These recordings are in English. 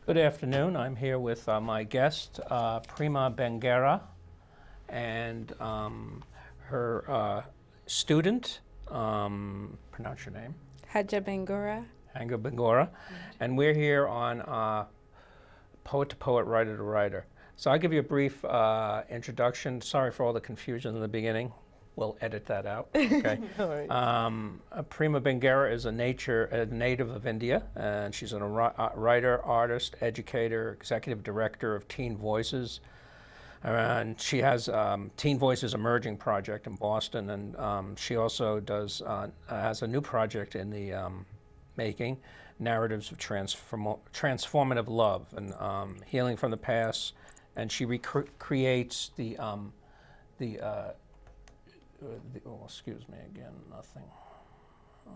Good afternoon. I'm here with my guest, Prema Bangera, and her student, pronounce your name? Nadia Bangera. Nadia Bangera. And we're here on Poet to Poet, Writer to Writer. So I'll give you a brief introduction. Sorry for all the confusion in the beginning. We'll edit that out. Okay. No worries. Prema Bangera is a native of India, and she's a writer, artist, educator, executive director of Teen Voices. And she has Teen Voices Emerging Project in Boston, and she also has a new project in the making, Narratives of Transformative Love and Healing from the Past. And she recreates oh, excuse me again, nothing. Oh.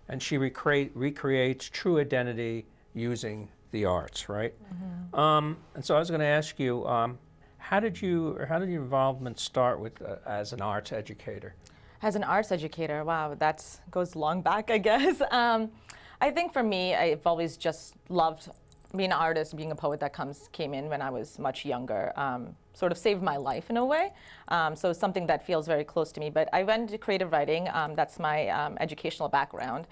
And she recreates true identity using the arts, right? Mm-hmm. And so I was going to ask you, how did your involvement start with as an arts educator? As an arts educator, wow, that goes long back, I guess. I think for me, I've always just loved being an artist, being a poet that came in when I was much younger. Sort of saved my life in a way. So it's something that feels very close to me. But I went into creative writing. That's my educational background.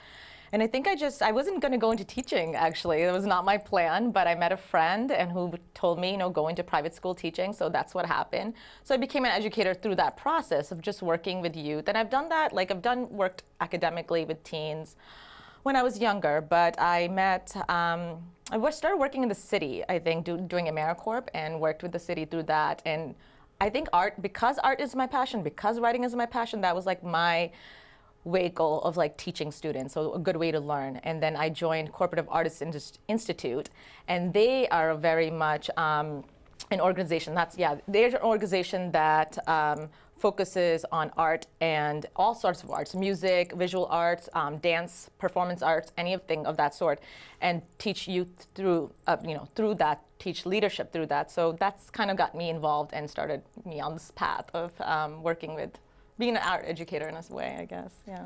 And I think I wasn't going to go into teaching, actually. It was not my plan, but I met a friend and who told me, go into private school teaching. So that's what happened. So I became an educator through that process of just working with youth. And I've done that, worked academically with teens when I was younger, but I started working in the city, I think, doing AmeriCorps, and worked with the city through that. And I think because art is my passion, because writing is my passion, that was like my vehicle of teaching students, so a good way to learn. And then I joined Cooperative Artists Institute, and they are very much an organization they're an organization that focuses on art and all sorts of arts, music, visual arts, dance, performance arts, anything of that sort, and teach youth through that, teach leadership through that. So that's kind of got me involved and started me on this path of working with, being an art educator in a way, I guess, yeah.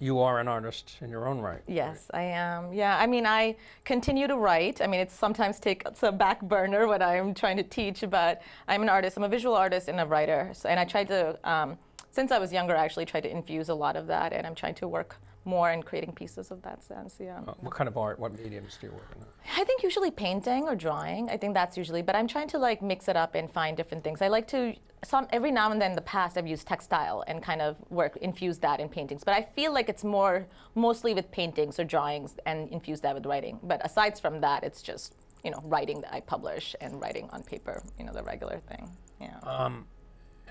You are an artist in your own right. Yes, right? I am. Yeah, I mean, I continue to write. I mean, it sometimes takes a back burner when I'm trying to teach, but I'm an artist. I'm a visual artist and a writer. So, and I tried to, since I was younger, I actually tried to infuse a lot of that, and I'm trying to work more in creating pieces of that sense, yeah. What kind of art, what mediums do you work in? I think usually painting or drawing. I think that's usually, but I'm trying to mix it up and find different things. I like to, every now and then in the past I've used textile and kind of infuse that in paintings. But I feel like it's mostly with paintings or drawings and infuse that with writing. But aside from that, it's just, writing that I publish and writing on paper, the regular thing, yeah.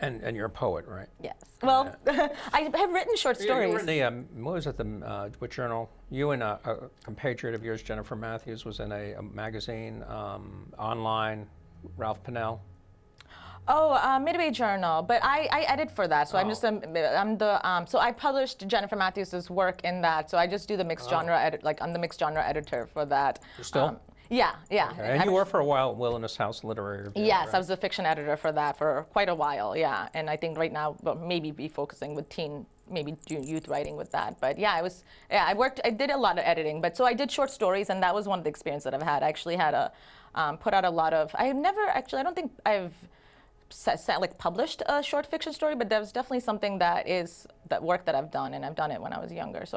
And you're a poet, right? Yes. Well, I have written short stories. You were in the, what was it, what journal? You and a compatriot of yours, Jennifer Matthews, was in a magazine, online, Ralph Pinnell. Oh, Midway Journal, but I edit for that, so I'm so I published Jennifer Matthews' work in that, so I just do the mixed genre edit, I'm the mixed genre editor for that. You still? Yeah. Okay. And you were for a while at Wilderness House Literary Review. Yes, right? I was the fiction editor for that for quite a while, yeah. And I think right now, maybe be focusing with maybe do youth writing with that. But yeah, I did a lot of editing, but so I did short stories, and that was one of the experiences that I've had. I actually had put out a lot of, I don't think I've published a short fiction story, but there's definitely something that work that I've done, and I've done it when I was younger. So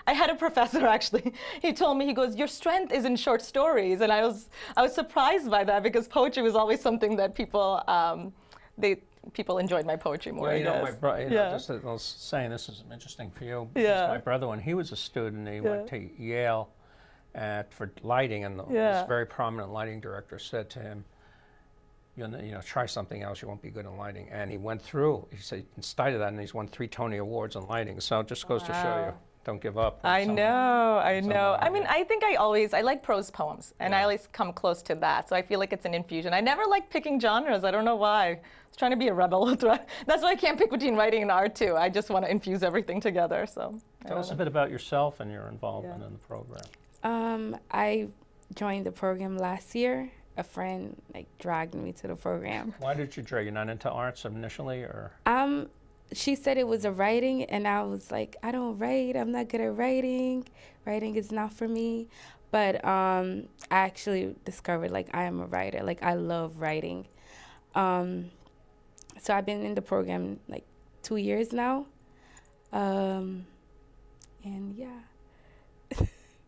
I had a professor actually. He told me, he goes, "Your strength is in short stories," and I was surprised by that, because poetry was always something that people enjoyed my poetry more. Well, my brother, just I was saying, this is interesting for you. Yeah. My brother, when he was a student, he went to Yale for lighting, and this very prominent lighting director said to him, try something else, you won't be good in lighting. And he went through, he said, in spite of that, and he's won 3 Tony Awards in lighting. So it just goes to show you, don't give up. I know. I mean, I think I like prose poems, and I always come close to that. So I feel like it's an infusion. I never like picking genres. I don't know why. I was trying to be a rebel. That's why I can't pick between writing and art, too. I just want to infuse everything together. So tell us a bit about yourself and your involvement in the program. I joined the program last year. A friend dragged me to the program. Why did you drag? You're not into arts initially, or? she said it was a writing, and I was like, I don't write. I'm not good at writing. Writing is not for me. But I actually discovered, like, I am a writer. Like, I love writing. So I've been in the program, like, 2 years now. And, yeah.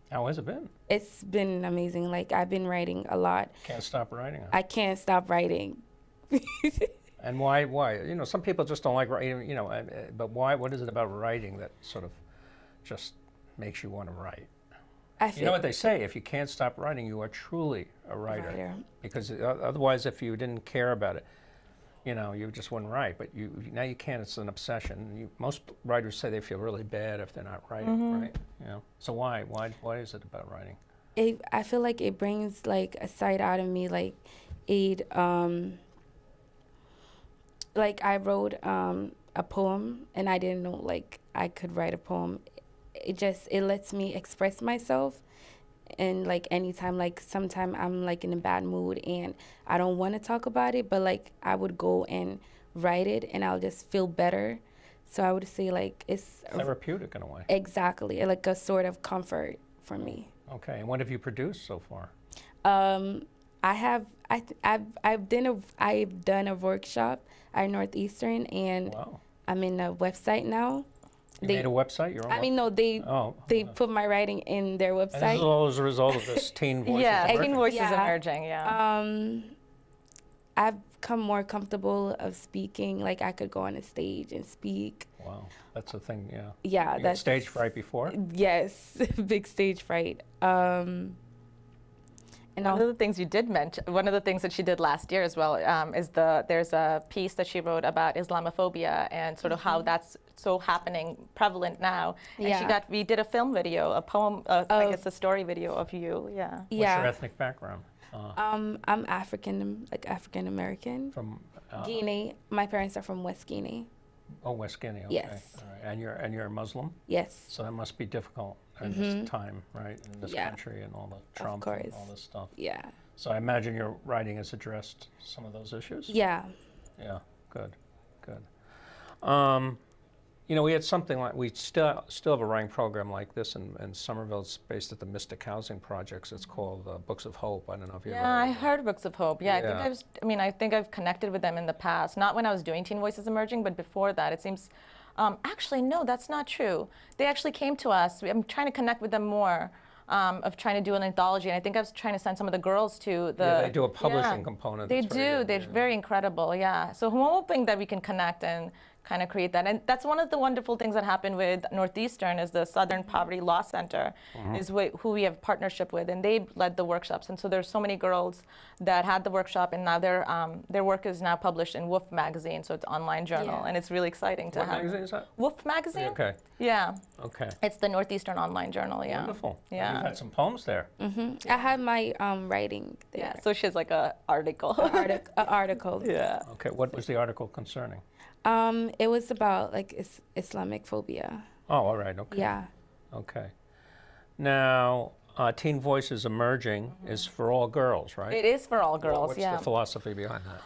How has it been? It's been amazing. Like, I've been writing a lot. Can't stop writing. Huh? I can't stop writing. And why? You know, some people just don't like writing, you know, but why? What is it about writing that sort of just makes you want to write? You know what they say, if you can't stop writing, you are truly a writer. Because otherwise, if you didn't care about it, you know, you just wouldn't write. But now you can't, it's an obsession. Most writers say they feel really bad if they're not writing, right? You know, so why is it about writing? I feel like it brings, like, a side out of me, like, like, I wrote a poem, and I didn't know, like, I could write a poem. It lets me express myself. And, like, anytime, like, sometime I'm, like, in a bad mood and I don't want to talk about it, but, like, I would go and write it and I'll just feel better. So I would say, like, it's therapeutic in a way. Exactly, like a sort of comfort for me. Okay, and what have you produced so far? I've done a workshop at Northeastern, and wow. I'm in a website now. You made a website? Your own no, they put my writing in their website. And this is all as a result of this Teen Voices Emerging? Teen Voices Emerging, yeah. I've become more comfortable of speaking. Like, I could go on a stage and speak. Wow, that's a thing, yeah. Yeah, you that's stage fright before? Yes, big stage fright. And one of the things you did mention, one of the things that she did last year as well, is there's a piece that she wrote about Islamophobia and sort of how that's so prevalent now. And we did a film video, a poem, I guess a story video of you, yeah. What's your ethnic background? I'm African American. From Guinea. My parents are from West Guinea. Oh, West Guinea, okay. Yes. All right. And you're a Muslim? Yes. So that must be difficult in this time, right? In this country and all the Trump and all this stuff. Yeah. So I imagine your writing has addressed some of those issues? Yeah. Yeah, good. You know, we had something like, we still have a writing program like this in Somerville. It's based at the Mystic Housing Projects. It's called Books of Hope. I don't know if you've ever heard of it. I heard Books of Hope. Yeah, I think I've connected with them in the past. Not when I was doing Teen Voices Emerging, but before that. It seems, actually, no, that's not true. They actually came to us. I'm trying to connect with them more. Of trying to do an anthology, and I think I was trying to send some of the girls to the. Yeah, they do a publishing component. They do. They're very incredible. Yeah. So I'm hoping that we can connect and kind of create that. And that's one of the wonderful things that happened with Northeastern is the Southern Poverty Law Center is who we have partnership with, and they led the workshops. And so there's so many girls that had the workshop, and now their work is now published in Woof magazine, so it's an online journal, and it's really exciting to have. What magazine is that? Woof magazine. Okay. Yeah. Okay. It's the Northeastern online journal. Yeah. Wonderful. Yeah. You've had some poems there. I had my writing there. Yeah. So she has like an article. An article. Yeah. Okay. What was the article concerning? It was about, like, Islamophobia. Oh, all right. Okay. Yeah. Okay. Now, Teen Voices Emerging is for all girls, right? It is for all girls. What's the philosophy behind that?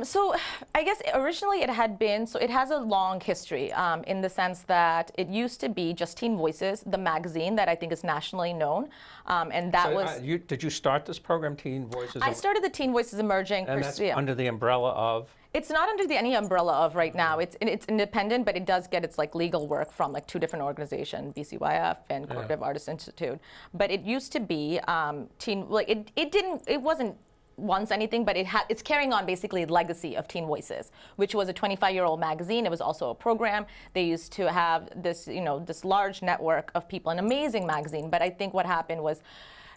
So I guess originally it had been, so it has a long history in the sense that it used to be just Teen Voices, the magazine that I think is nationally known. And that was... did you start this program, Teen Voices? I started the Teen Voices Emerging. And that's under the umbrella of? It's not under any umbrella of right now. It's independent, but it does get its like legal work from like two different organizations, BCYF and Cooperative Artists Institute. But it used to be it wasn't once anything, but it's carrying on basically the legacy of Teen Voices, which was a 25-year-old magazine. It was also a program. They used to have this, this large network of people, an amazing magazine. But I think what happened was,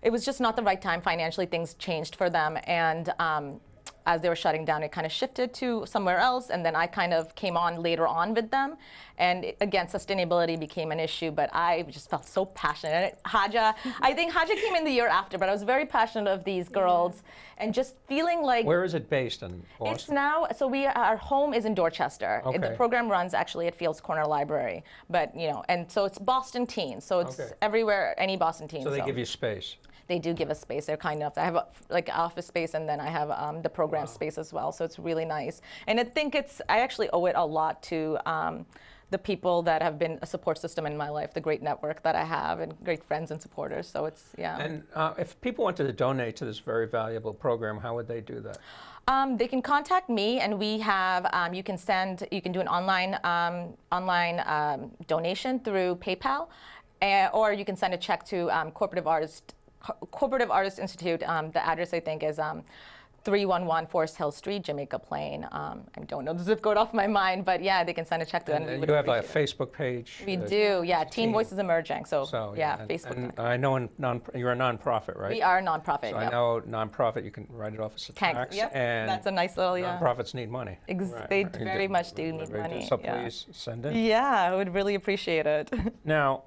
it was just not the right time financially. Things changed for them, and as they were shutting down, it kind of shifted to somewhere else, and then I kind of came on later on with them. And again, sustainability became an issue, but I just felt so passionate. I think Haja came in the year after, but I was very passionate of these girls and just feeling like... Where is it based, in Boston? It's now, so our home is in Dorchester. Okay. The program runs actually at Fields Corner Library, but and so it's Boston teens, so it's everywhere, any Boston teens. So they give you space. they do give us space. They're kind enough. I have like office space, and then I have the program space as well. So it's really nice. And I think I actually owe it a lot to the people that have been a support system in my life, the great network that I have, and great friends and supporters. So it's, yeah. And if people wanted to donate to this very valuable program, how would they do that? They can contact me, and we have, you can do an online donation through PayPal, or you can send a check to Cooperative Artist Institute. The address, I think, is 311 Forest Hill Street, Jamaica Plain. I don't know the zip code off my mind, but yeah, they can send a check to them. And you have a Facebook page? We do, yeah. Teen Voices Emerging. So yeah, Facebook. And I know you're a nonprofit, right? We are a nonprofit. So I know nonprofit, you can write it off as a tax. Yep. And that's a nice little, yeah. Nonprofits need money. They very much do need money. So please send it. Yeah, I would really appreciate it. Now,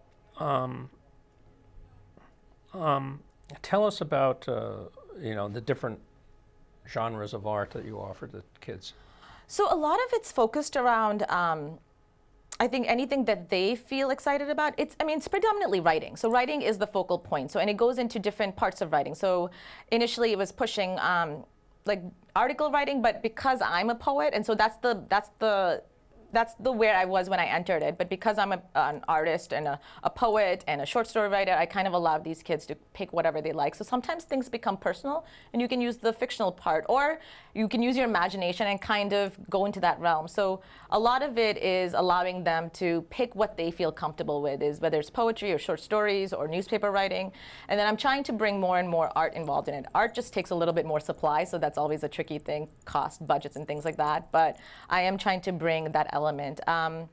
tell us about the different genres of art that you offer to kids. So a lot of it's focused around, I think, anything that they feel excited about. It's predominantly writing. So writing is the focal point. So, and it goes into different parts of writing. So initially it was pushing like article writing, but because I'm a poet, and so that's the where I was when I entered it. But because I'm an artist and a poet and a short story writer, I kind of allowed these kids to pick whatever they like. So sometimes things become personal, and you can use the fictional part, or you can use your imagination and kind of go into that realm. So a lot of it is allowing them to pick what they feel comfortable with, is whether it's poetry or short stories or newspaper writing. And then I'm trying to bring more and more art involved in it. Art just takes a little bit more supply, so that's always a tricky thing, cost, budgets, and things like that. But I am trying to bring that element. A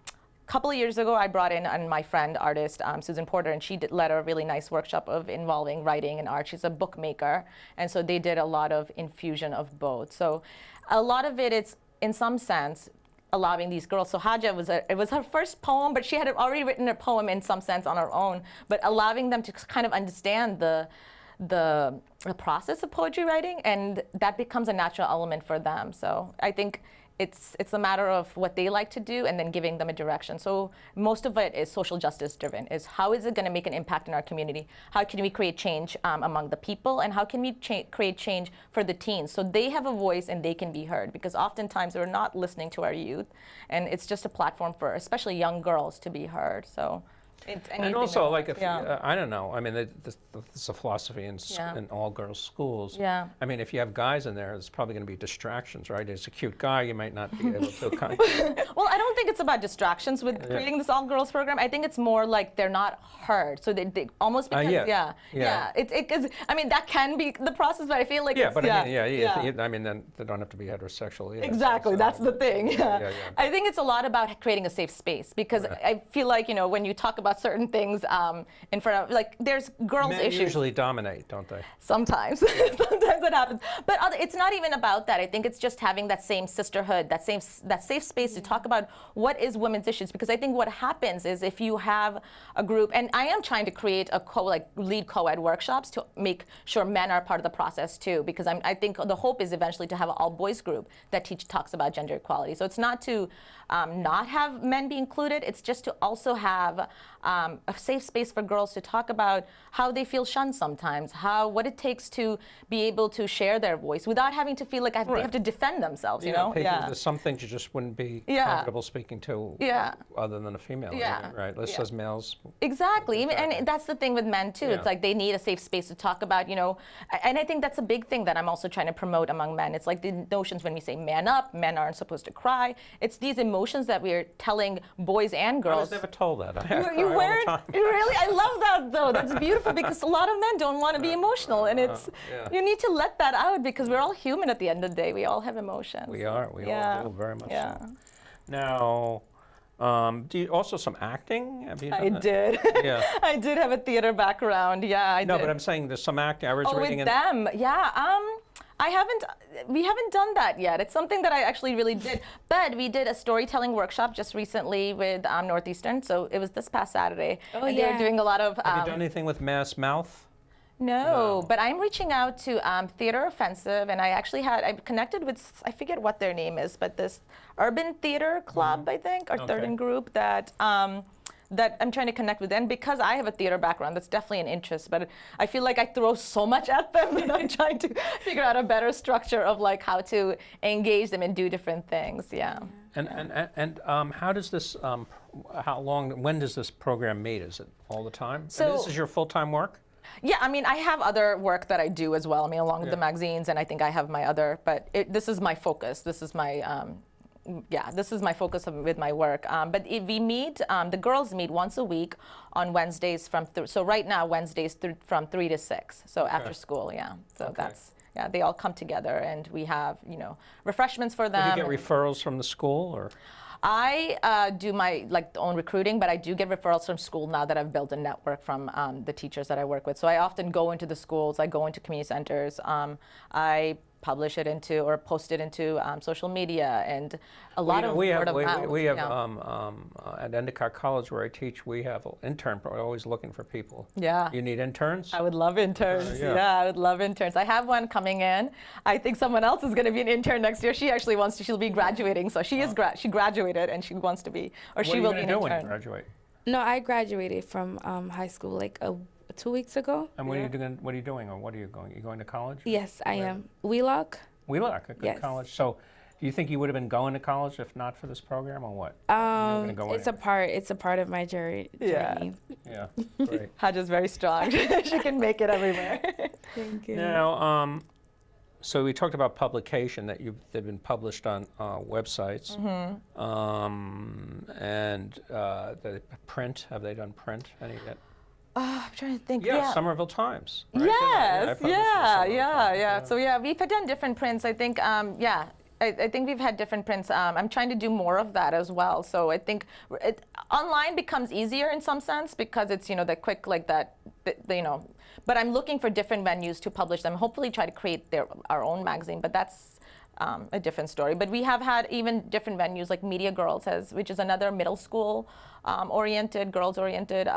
couple of years ago, I brought in my friend, artist Susan Porter, and she led a really nice workshop of involving writing and art. She's a bookmaker, and so they did a lot of infusion of both. So a lot of it's, in some sense, allowing these girls. So Haja it was her first poem, but she had already written a poem in some sense on her own, but allowing them to kind of understand the process of poetry writing, and that becomes a natural element for them. So I think it's a matter of what they like to do, and then giving them a direction. So most of it is social justice driven, is how is it going to make an impact in our community? How can we create change among the people, and how can we create change for the teens so they have a voice and they can be heard? Because oftentimes we're not listening to our youth, and it's just a platform for especially young girls to be heard. So. And also, like, if I don't know, I mean, this is a philosophy in all girls' schools. Yeah. I mean, if you have guys in there, there's probably going to be distractions, right? As a cute guy, you might not be able to. Well, I don't think it's about distractions with creating this all girls program. I think it's more like they're not heard, so they almost because It's I mean, that can be the process, but I feel like I mean, then they don't have to be heterosexual either. Exactly, so that's the thing. I think it's a lot about creating a safe space, because I feel like when you talk about certain things in front of, like, there's girls' Men issues. usually dominate, don't they? Sometimes. Sometimes it happens. But it's not even about that. I think it's just having that same sisterhood, that safe space to talk about what is women's issues. Because I think what happens is, if you have a group, and I am trying to create lead co-ed workshops to make sure men are part of the process too, because I think the hope is eventually to have an all-boys group that talks about gender equality. So it's not to not have men be included, it's just to also have a safe space for girls to talk about how they feel shunned sometimes, what it takes to be able to share their voice without having to feel like they have to defend themselves, you know? There's some things you just wouldn't be comfortable speaking to other than a female, right? Let's as males. Exactly, and that's the thing with men too. It's like they need a safe space to talk about, and I think that's a big thing that I'm also trying to promote among men. It's like the notions when we say man up, men aren't supposed to cry. It's these emotions that we're telling boys and girls. I was never told that. You weren't? Really? I love that though. That's beautiful, because a lot of men don't want to be emotional, and you need to let that out, because we're all human at the end of the day. We all have emotions. We are. We all do, very much so. Now, do you also some acting? Have you done that? Did. Yeah. I did have a theater background. Yeah, I did. No, but I'm saying there's some acting. I was reading with them. Yeah. We haven't done that yet. It's something that I actually really did. But we did a storytelling workshop just recently with Northeastern. So it was this past Saturday. Oh, and they were doing a lot of. Have you done anything with Mass Mouth? No, but I'm reaching out to Theater Offensive, and I connected with, I forget what their name is, but this Urban Theater Club, I think, or Third and Group, that that I'm trying to connect with. And because I have a theater background, that's definitely an interest. But I feel like I throw so much at them, and I'm trying to figure out a better structure of like how to engage them and do different things. Yeah. And how does this? When does this program meet? Is it all the time? So and this is your full-time work? Yeah, I mean, I have other work that I do as well. I mean, along with the magazines, and I think I have my other. But this is my focus. This is my. This is my focus with my work. But we meet, the girls meet once a week on Wednesdays so right now, Wednesdays from 3 to 6, so after school, So that's, they all come together and we have, refreshments for them. Do you get referrals from the school or? I do my own recruiting, but I do get referrals from school now that I've built a network from the teachers that I work with. So I often go into the schools, I go into community centers, I publish it into or post it into social media, and a lot of word of mouth. We have at Endicott College where I teach, we have an intern. We're always looking for people. Yeah. You need interns? I would love interns. I would love interns. I have one coming in. I think someone else is going to be an intern next year. She actually wants to. She'll be graduating, so she is she graduated and she wants to be, or she will be an intern. What are you going to do when you graduate? No, I graduated from high school like 2 weeks ago. And what are you doing? What are you doing, or what are you going? You going to college? Yes, I am. Wheelock. Wheelock, a good college. So, do you think you would have been going to college if not for this program, or what? It's a part of my journey. Yeah. Yeah. Great. Haja's very strong. She can make it everywhere. Thank you. Now, so we talked about publication that they've been published on websites, and the print. Have they done print any yet? I'm trying to think. Yeah, Somerville Times. Right? Yes, Yeah. So we've done different prints. I think, I think we've had different prints. I'm trying to do more of that as well. So I think online becomes easier in some sense because it's the quick But I'm looking for different venues to publish them. Hopefully, try to create our own magazine. But that's a different story. But we have had even different venues like Media Girls, which is another middle school oriented, girls oriented.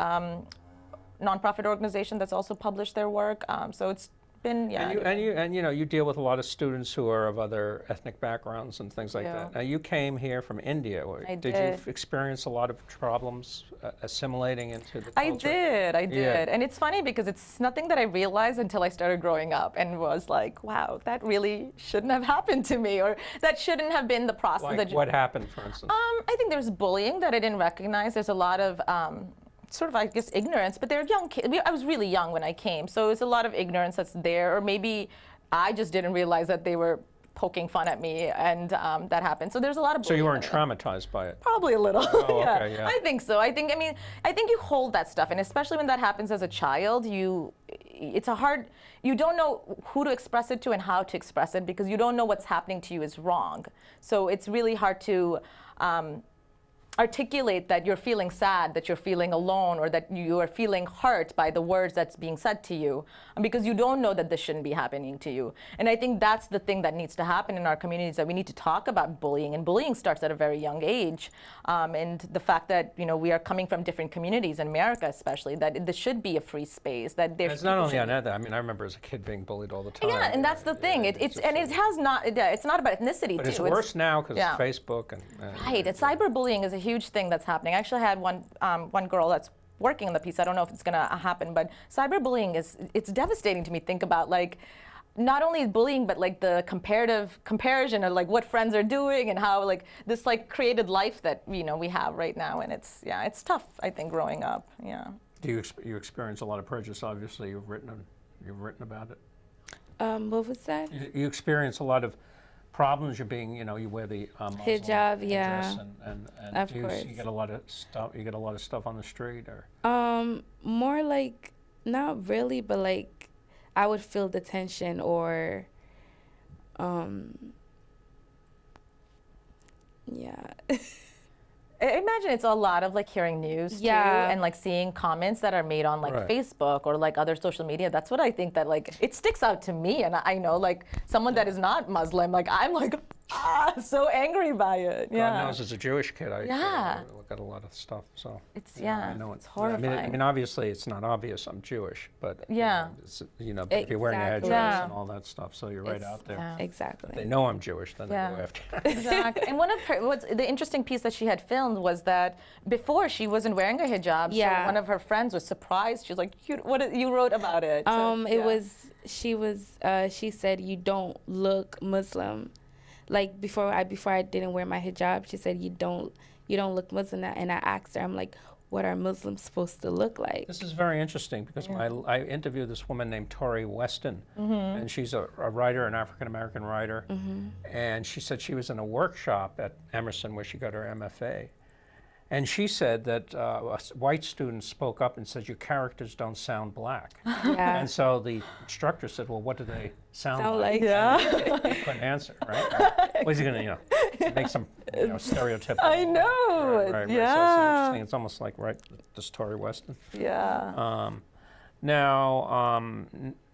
Nonprofit organization that's also published their work. So it's been And you deal with a lot of students who are of other ethnic backgrounds and things like that. Now you came here from India. Did you experience a lot of problems assimilating into the culture? I did. And it's funny because it's nothing that I realized until I started growing up and was like, wow, that really shouldn't have happened to me, or that shouldn't have been the process. Like what happened, for instance? I think there's bullying that I didn't recognize. There's a lot of sort of, I guess, ignorance, but they're young kids. I was really young when I came, so it was a lot of ignorance that's there, or maybe I just didn't realize that they were poking fun at me, and that happened. So there's a lot of bullying. So you weren't traumatized by it? Probably a little. Oh, okay, yeah. I think so. I think you hold that stuff, and especially when that happens as a child, you don't know who to express it to and how to express it because you don't know what's happening to you is wrong. So it's really hard to articulate that you're feeling sad, that you're feeling alone, or that you are feeling hurt by the words that's being said to you, because you don't know that this shouldn't be happening to you. And I think that's the thing that needs to happen in our communities, that we need to talk about bullying, and bullying starts at a very young age. And the fact that we are coming from different communities in America, especially, that this should be a free space. That it's not only on that. I mean, I remember as a kid being bullied all the time. Yeah, and that's the thing. It's not about ethnicity but too. It's worse now because of Facebook and. Right. Cyberbullying is a huge thing that's happening. I actually had one girl that's working on the piece. I don't know if it's going to happen, but cyberbullying it's devastating to me. Think about not only bullying, but the comparison of what friends are doing and how this created life that we have right now, and it's tough. I think growing up. Yeah. Do you experience a lot of prejudice? Obviously, you've written about it. What was that? You experience a lot of problems. You're being, you wear the hijab, dress and of course. You get a lot of stuff. You get a lot of stuff on the street, or more not really, but I would feel the tension, or I imagine it's a lot of hearing news too, and seeing comments that are made on Facebook or other social media. That's what I think that it sticks out to me, and I know someone that is not Muslim, I'm So angry by it. Yeah. God knows, as a Jewish kid, I look at a lot of stuff. So It's I know it's horrifying. I mean, obviously, it's not obvious I'm Jewish, but Yeah. if you're wearing a headdress Yeah. and all that stuff, so you're right out there. Yeah. Exactly. If they know I'm Jewish, then they go after. Exactly. And what's the interesting piece that she had filmed was that before she wasn't wearing a hijab. Yeah. So one of her friends was surprised. She was like, you wrote about it. So, She said, you don't look Muslim. Like before I didn't wear my hijab, she said, you don't look Muslim. And I asked her, I'm like, what are Muslims supposed to look like? This is very interesting because I interviewed this woman named Kori Weston, and she's a writer, an African-American writer, and she said she was in a workshop at Emerson where she got her MFA. And she said that a white student spoke up and said, your characters don't sound black. Yeah. And so the instructor said, well, what do they sound Sound like? like? Yeah. He couldn't answer, right? Was he going to, make some stereotypical? I know. Right. So it's Yeah. interesting. It's almost like, this Kori Weston. Yeah. Now,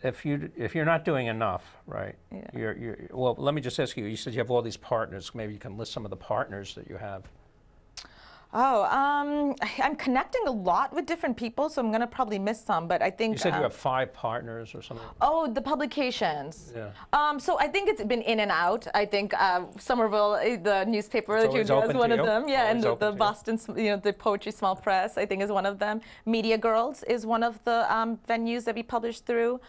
if you're not doing enough, right? Yeah. Well, let me just ask you. You said you have all these partners. Maybe you can list some of the partners that you have. I'm connecting a lot with different people, so I'm going to probably miss some, but I think... You said you have 5 partners or something? Oh, the publications. Yeah. So I think it's been in and out. I think Somerville, the newspaper that you always do, is open one to of you? them. Yeah, Always and the open to you? Boston, the Poetry Small Press, I think, is one of them. Media Girls is one of the venues that we publish through.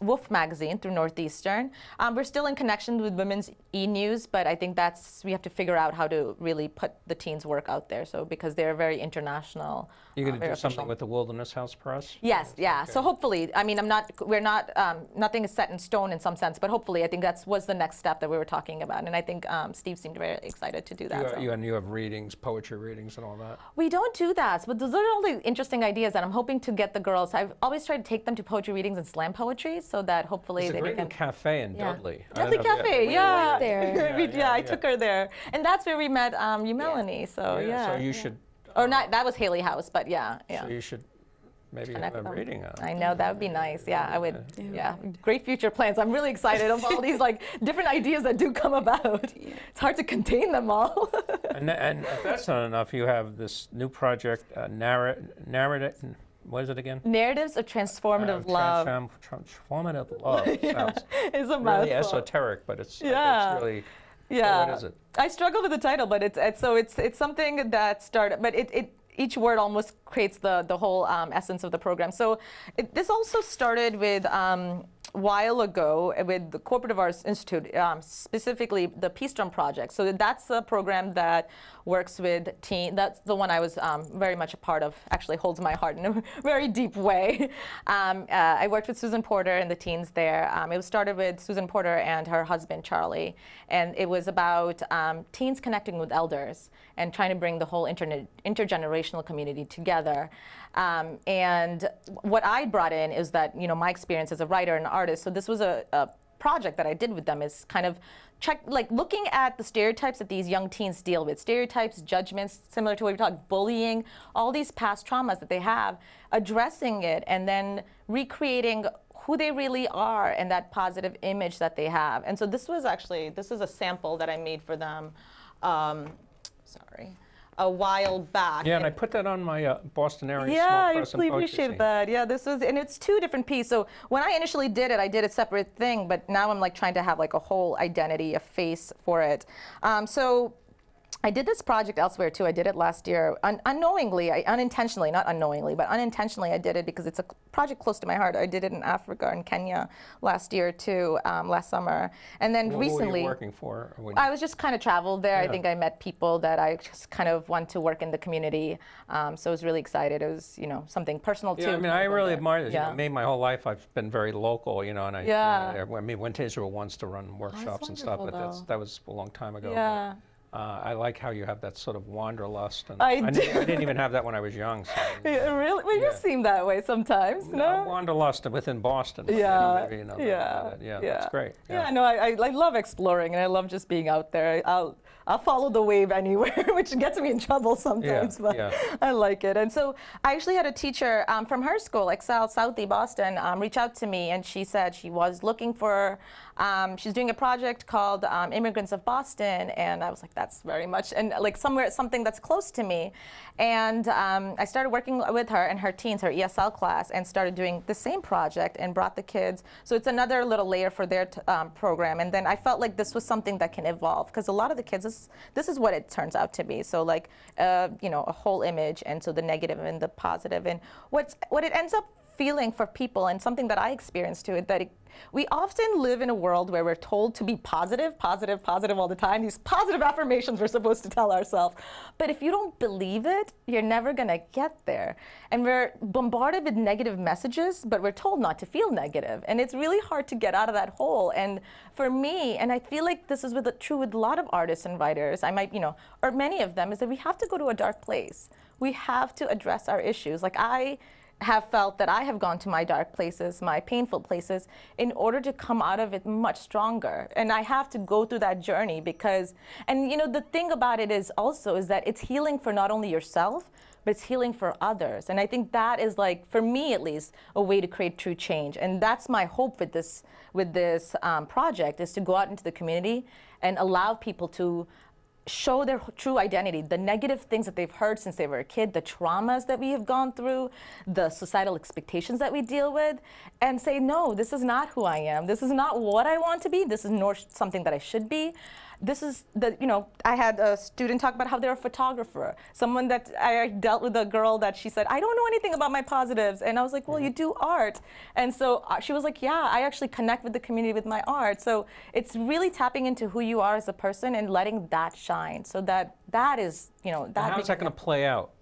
Wolf Magazine through Northeastern. We're still in connection with Women's E-News, but I think we have to figure out how to really put the teens' work out there. So because they're very international. You're going to very do something official. with the Wilderness House Press? Yes, yeah. Okay. So hopefully, I mean, nothing is set in stone in some sense, but hopefully I think was the next step that we were talking about. And I think Steve seemed very excited to do that. You have readings, poetry readings and all that? We don't do that, but those are all the interesting ideas that I'm hoping to get the girls. I've always tried to take them to poetry readings and slam poetry so that hopefully There's a great new cafe in Dudley. Dudley Cafe, yeah. There. I took her there. And that's where we met you, Melanie, so yeah. So you should... Or not, that was Haley House, but yeah. So you should maybe Connect have a them. reading. I know, that would be nice. Yeah, I would. Yeah, great future plans. I'm really excited of all these different ideas that do come about. It's hard to contain them all. and if that's not enough, you have this new project, narrative. What is it again? Narratives of Transformative Love. Transformative Love. Sounds It's a really mouthful. esoteric, but it's really. Yeah. So what is it? I struggle with the title, but it's something that started, but each word almost creates the whole essence of the program. So this also started with a while ago with the Cooperative Arts Institute, specifically the Peace Drum Project. So that's a program that works with teens. That's the one I was very much a part of, actually holds my heart in a very deep way. I worked with Susan Porter and the teens there. It was started with Susan Porter and her husband, Charlie. And it was about teens connecting with elders and trying to bring the whole intergenerational community together. And what I brought in is that, my experience as a writer and artist. So this was a project that I did with them is kind of looking at the stereotypes that these young teens deal with, stereotypes, judgments, similar to what we talked, bullying, all these past traumas that they have, addressing it, and then recreating who they really are and that positive image that they have. And so this is a sample that I made for them, a while back. Yeah, and I put that on my Boston area small Yeah, I press and really poetry appreciate scene. that. Yeah, and it's 2 different pieces. So when I initially did it, I did a separate thing, but now I'm trying to have a whole identity, a face for it. So I did this project elsewhere too. I did it last year, unknowingly, unintentionally, not unknowingly, but unintentionally I did it because it's a project close to my heart. I did it in Africa and Kenya last year too, last summer. And then recently— What were you working for? I was just kind of traveled there. Yeah. I think I met people that I just kind of want to work in the community. So I was really excited. It was, something personal too. Yeah, I mean, I really admire this. Yeah. Me, my whole life, I've been very local, and I went to Israel once to run workshops and stuff, but wonderful, that was a long time ago. Yeah. I like how you have that sort of wanderlust. And I do. I didn't even have that when I was young. So, Yeah, really? Well, you seem that way sometimes, no? Wanderlust within Boston. Yeah, Maybe, you know, yeah, that's great. Yeah, no, I love exploring, and I love just being out there. I'll follow the wave anywhere, which gets me in trouble sometimes, but I like it. And so I actually had a teacher from her school, Excel, Southie, Boston, reach out to me, and she said she was looking for, she's doing a project called Immigrants of Boston, and I was like, that's very much, and like something that's close to me. And I started working with her and her teens, her ESL class, and started doing the same project and brought the kids. So it's another little layer for their program. And then I felt like this was something that can evolve, because a lot of the kids, this is what it turns out to be. So like, you know, a whole image, and so the negative and the positive. And what it ends up feeling for people, and something that I experienced too, that we often live in a world where we're told to be positive, positive, positive all the time. These positive affirmations we're supposed to tell ourselves. But if you don't believe it, you're never going to get there. And we're bombarded with negative messages, but we're told not to feel negative. And it's really hard to get out of that hole. And for me, and I feel like this is true with a lot of artists and writers, I might, you know, or many of them, is that we have to go to a dark place. We have to address our issues. Like I have felt that I have gone to my dark places, my painful places, in order to come out of it much stronger. And I have to go through that journey because, and you know, the thing about it is also is that it's healing for not only yourself, but it's healing for others. And I think that is, like, for me at least, a way to create true change. And that's my hope with this project, is to go out into the community and allow people to show their true identity, the negative things that they've heard since they were a kid, the traumas that we have gone through, the societal expectations that we deal with, and say, no, this is not who I am. This is not what I want to be. This is nor something that I should be. This is you know, I had a student talk about how they're a photographer. Someone that I dealt with, a girl that she said, I don't know anything about my positives. And I was like, well, you do art. And so she was like, yeah, I actually connect with the community with my art. So it's really tapping into who you are as a person and letting that shine. So that is, you know, that. How's that going to play out?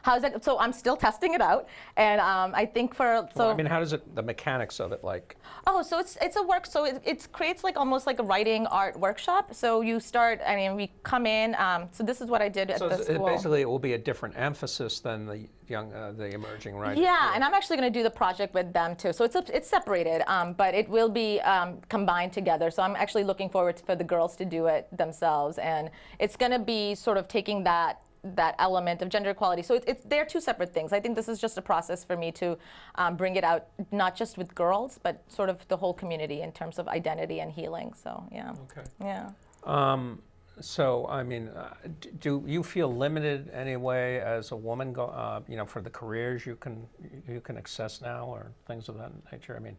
How's that? So I'm still testing it out, and I think well, I mean, how does it, the mechanics of it, like? Oh, so it's a work. So it creates like almost like a writing art workshop. So you start. I mean, we come in. So this is what I did at the school. Basically, it will be a different emphasis than the the emerging writers. Yeah, and I'm actually going to do the project with them too. So it's separated, but it will be combined together. So I'm actually looking forward for the girls to do it themselves, and it's going to be sort of taking that element of gender equality. So they're two separate things. I think this is just a process for me to bring it out, not just with girls, but sort of the whole community in terms of identity and healing. So yeah. Okay. Yeah. So I mean, do you feel limited anyway as a woman? You know, for the careers you can access now, or things of that nature. I mean,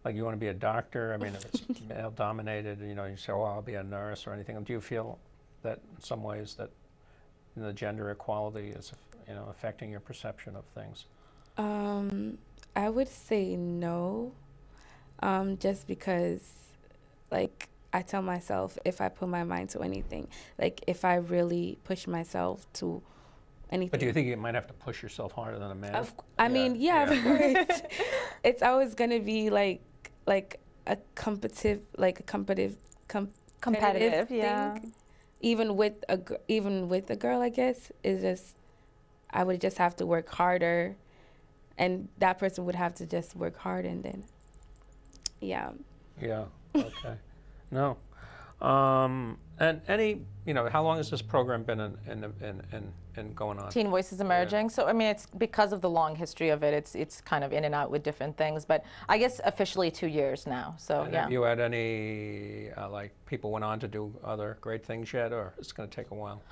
like you want to be a doctor. I mean, if it's male dominated, you know, you say, "Oh, I'll be a nurse" or anything. Do you feel that in some ways that the gender equality is, you know, affecting your perception of things? I would say no, just because, like, I tell myself, if I put my mind to anything, like if I really push myself to anything. But do you think you might have to push yourself harder than a man? I mean, yeah. But it's always gonna be like a competitive yeah. thing. Even with a girl, I guess, is just, I would just have to work harder, and that person would have to just work hard, and then, yeah. Yeah. Okay. No. And you know, how long has this program been in going on? Teen Voices Emerging. So I mean, it's because of the long history of it. It's kind of in and out with different things, but I guess officially 2 years now. So and yeah. Have you had any like people went on to do other great things yet, or it's going to take a while?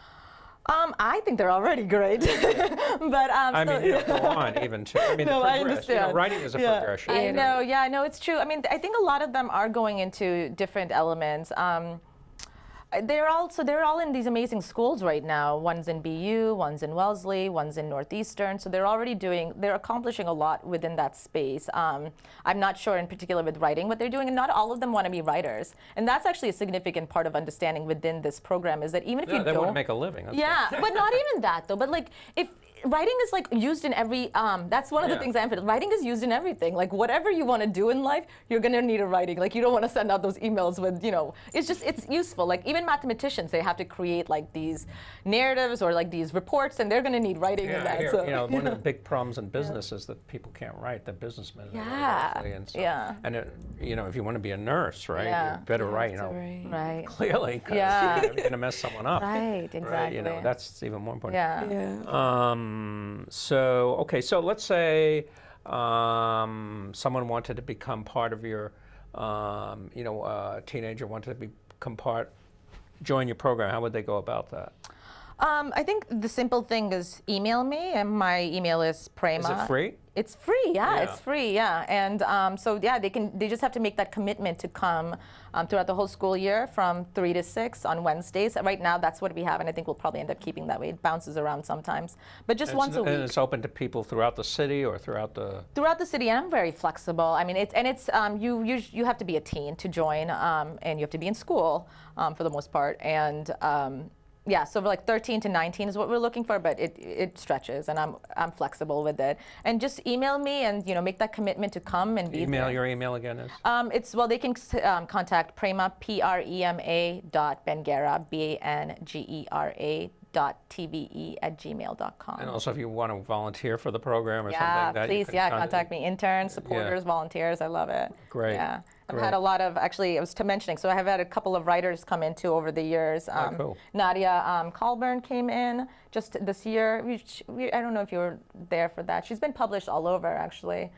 I think they're already great, but I mean, you know, go on even too. I mean, no, I understand. You know, writing is a progression. I know. Yeah, I know. It's true. I mean, I think a lot of them are going into different elements. They're all in these amazing schools right now. One's in BU, one's in Wellesley, one's in Northeastern. So they're accomplishing a lot within that space. I'm not sure in particular with writing what they're doing, and not all of them want to be writers. And that's actually a significant part of understanding within this program, is that even if you they don't want to make a living. But not even that though. But like, if writing is like used in every, that's one of the things I emphasize. Writing is used in everything. Like whatever you want to do in life, you're going to need a writing. Like you don't want to send out those emails with, it's useful. Like even mathematicians, they have to create like these narratives or like these reports, and they're going to need writing in that. Here, So. one of the big problems in business is that people can't write. The businessmen. And so, and if you want to be a nurse, right, you better write. Right. Clearly, because you're going to mess someone up. Right. Exactly. Right? That's even more important. Yeah. So let's say someone wanted to become part of your, a teenager wanted to join your program. How would they go about that? I think the simple thing is email me, and my email is Prema. Is it free? It's free, it's free, and they just have to make that commitment to come throughout the whole school year from 3 to 6 on Wednesdays. Right now, that's what we have, and I think we'll probably end up keeping that way. It bounces around sometimes, but just once a week. And it's open to people throughout the city or throughout the. Throughout the city, and I'm very flexible. I mean, you have to be a teen to join, and you have to be in school for the most part, and. So like 13 to 19 is what we're looking for, but it stretches, and I'm flexible with it. And just email me, and make that commitment to come and be there. Your email again is? They can contact Prema, Prema.Bangera, Bangera .tve@gmail.com. And also, if you want to volunteer for the program or something, please, contact me. Interns, supporters, volunteers. I love it. Great. Yeah. I've had a lot of, actually, I was mentioning, so I have had a couple of writers come in too over the years. Cool. Nadia Colburn came in just this year. I don't know if you were there for that. She's been published all over, actually.